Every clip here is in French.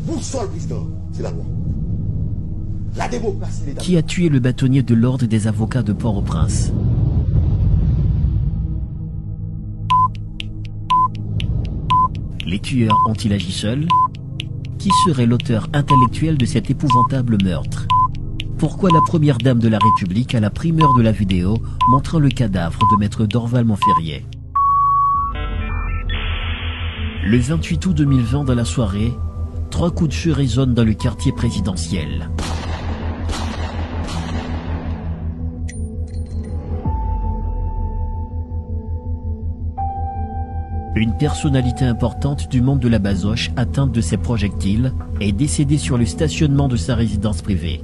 boussole, président, c'est la loi. La démocratie, l'État. Qui a tué le bâtonnier de l'ordre des avocats de Port-au-Prince? Les tueurs ont-ils agi seuls? Qui serait l'auteur intellectuel de cet épouvantable meurtre? Pourquoi la première dame de la République a la primeur de la vidéo montrant le cadavre de maître Dorval Montferrier? Le 28 août 2020 dans la soirée, 3 coups de feu résonnent dans le quartier présidentiel. Une personnalité importante du monde de la basoche atteinte de ces projectiles est décédée sur le stationnement de sa résidence privée.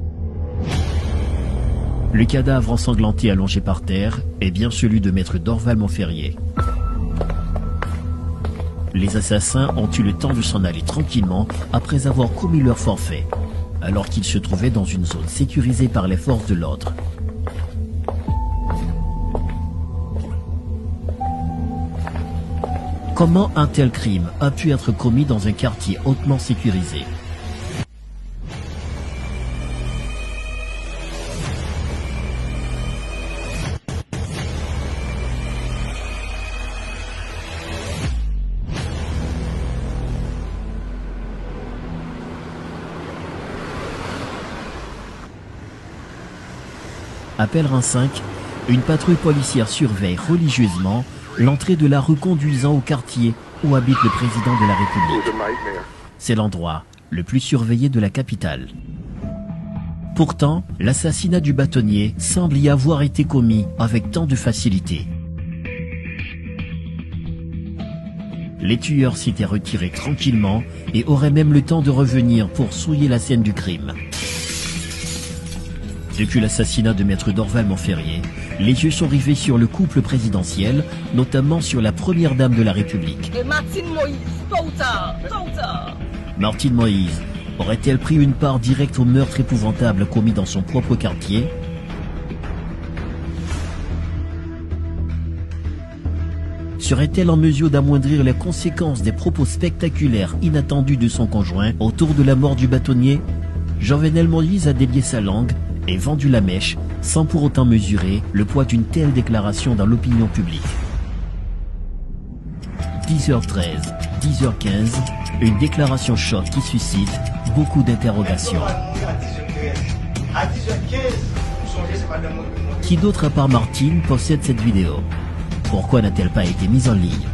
Le cadavre ensanglanté allongé par terre est bien celui de maître Dorval Montferrier. Les assassins ont eu le temps de s'en aller tranquillement après avoir commis leur forfait, alors qu'ils se trouvaient dans une zone sécurisée par les forces de l'ordre. Comment un tel crime a pu être commis dans un quartier hautement sécurisé? À Pellerin 5, une patrouille policière surveille religieusement l'entrée de la rue conduisant au quartier où habite le président de la République. C'est l'endroit le plus surveillé de la capitale. Pourtant, l'assassinat du bâtonnier semble y avoir été commis avec tant de facilité. Les tueurs s'étaient retirés tranquillement et auraient même le temps de revenir pour souiller la scène du crime. Depuis l'assassinat de maître Dorval Montferrier, les yeux sont rivés sur le couple présidentiel, notamment sur la première dame de la République. Et Martine Moïse, tôt ou tard. Martine Moïse aurait-elle pris une part directe au meurtre épouvantable commis dans son propre quartier? Serait-elle en mesure d'amoindrir les conséquences des propos spectaculaires inattendus de son conjoint autour de la mort du bâtonnier? Jovenel Moïse a délié sa langue et vendu la mèche sans pour autant mesurer le poids d'une telle déclaration dans l'opinion publique. 10h13, 10h15, une déclaration choc qui suscite beaucoup d'interrogations. Qui d'autre à part Martine possède cette vidéo? Pourquoi n'a-t-elle pas été mise en ligne?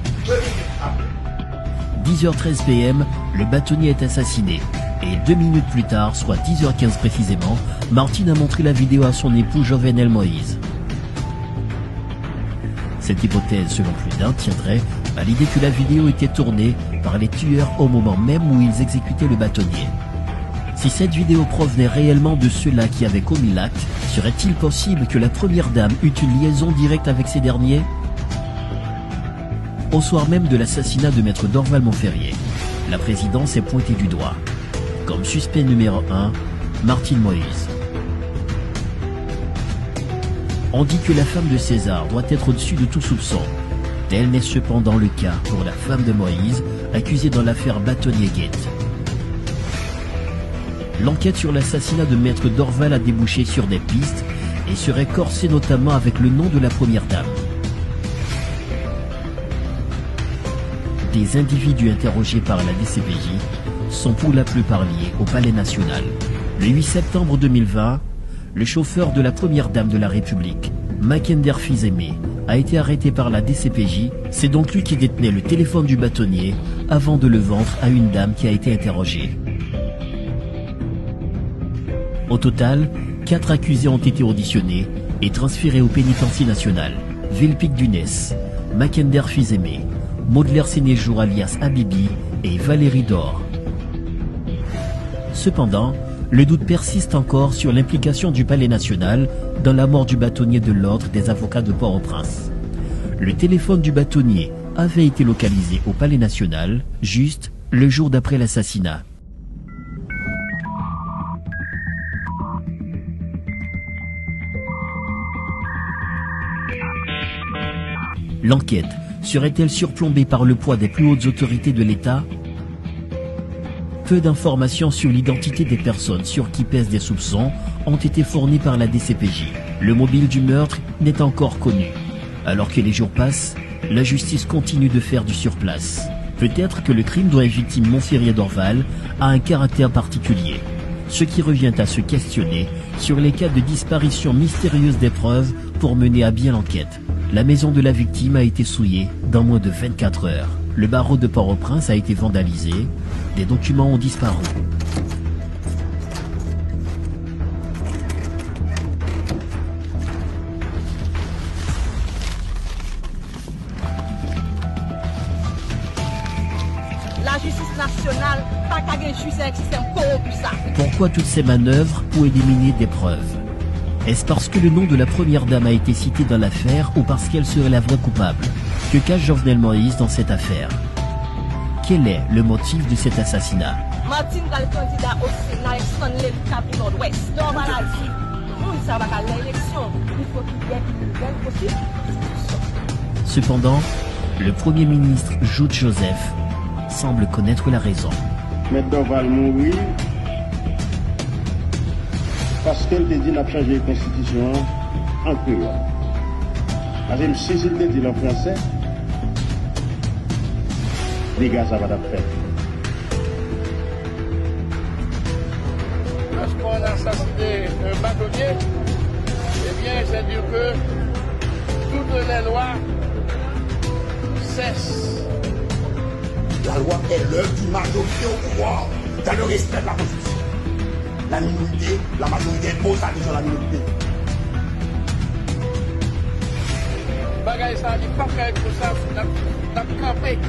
10h13 PM, le bâtonnier est assassiné. Et 2 minutes plus tard, soit 10h15 précisément, Martine a montré la vidéo à son époux Jovenel Moïse. Cette hypothèse, selon plus d'un, tiendrait à l'idée que la vidéo était tournée par les tueurs au moment même où ils exécutaient le bâtonnier. Si cette vidéo provenait réellement de ceux-là qui avaient commis l'acte, serait-il possible que la première dame eût une liaison directe avec ces derniers? Au soir même de l'assassinat de maître Dorval Montferrier, la présidence est pointée du doigt. Comme suspect numéro 1, Martine Moïse. On dit que la femme de César doit être au-dessus de tout soupçon. Tel n'est cependant le cas pour la femme de Moïse, accusée dans l'affaire Bâtonnier-Gate. L'enquête sur l'assassinat de maître Dorval a débouché sur des pistes et serait corsée notamment avec le nom de la première dame. Des individus interrogés par la DCPJ sont pour la plupart liés au Palais National. Le 8 septembre 2020, le chauffeur de la première dame de la République, Makender Fils-Aimé, a été arrêté par la DCPJ. C'est donc lui qui détenait le téléphone du bâtonnier avant de le vendre à une dame qui a été interrogée. Au total, 4 accusés ont été auditionnés et transférés au pénitencier national. Vilpic Dunès, Makender Fils-Aimé, Maudelaire Sénéjour alias Habibi et Valérie Dor. Cependant, le doute persiste encore sur l'implication du Palais National dans la mort du bâtonnier de l'ordre des avocats de Port-au-Prince. Le téléphone du bâtonnier avait été localisé au Palais National, juste le jour d'après l'assassinat. L'enquête serait-elle surplombée par le poids des plus hautes autorités de l'État? Peu d'informations sur l'identité des personnes sur qui pèsent des soupçons ont été fournies par la DCPJ. Le mobile du meurtre n'est encore connu. Alors que les jours passent, la justice continue de faire du surplace. Peut-être que le crime dont est victime Montferrier d'Orval a un caractère particulier. Ce qui revient à se questionner sur les cas de disparition mystérieuse des preuves pour mener à bien l'enquête. La maison de la victime a été souillée dans moins de 24 heures. Le barreau de Port-au-Prince a été vandalisé. Des documents ont disparu. La justice nationale, pas qu'à gagner justice avec système corrompu ça. Pourquoi toutes ces manœuvres pour éliminer des preuves? Est-ce parce que le nom de la première dame a été cité dans l'affaire ou parce qu'elle serait la vraie coupable? Que cache Jovenel Moïse dans cette affaire? Quel est le motif de cet assassinat? Martin va le candidat au Sénat et son l'état pour Nord-Ouest. Normal à dire. Nous, ça va à l'élection. Il faut qu'il y ait une nouvelle possible. Cependant, le Premier ministre Jude Joseph semble connaître la raison. M. Dorval mourir parce qu'elle te dit n'a pas changé la constitution en créole. Parce que si je te dis en français, les gars, ça va faire. Lorsqu'on a assassiné un bâtonnier, eh bien, c'est dire que toutes les lois cessent. La loi est l'œuvre d'une majorité au pouvoir, dans le respect de la Constitution. La minorité, la majorité pose la question de la minorité. Bagay ça dit pas faire comme ça, n'a campé.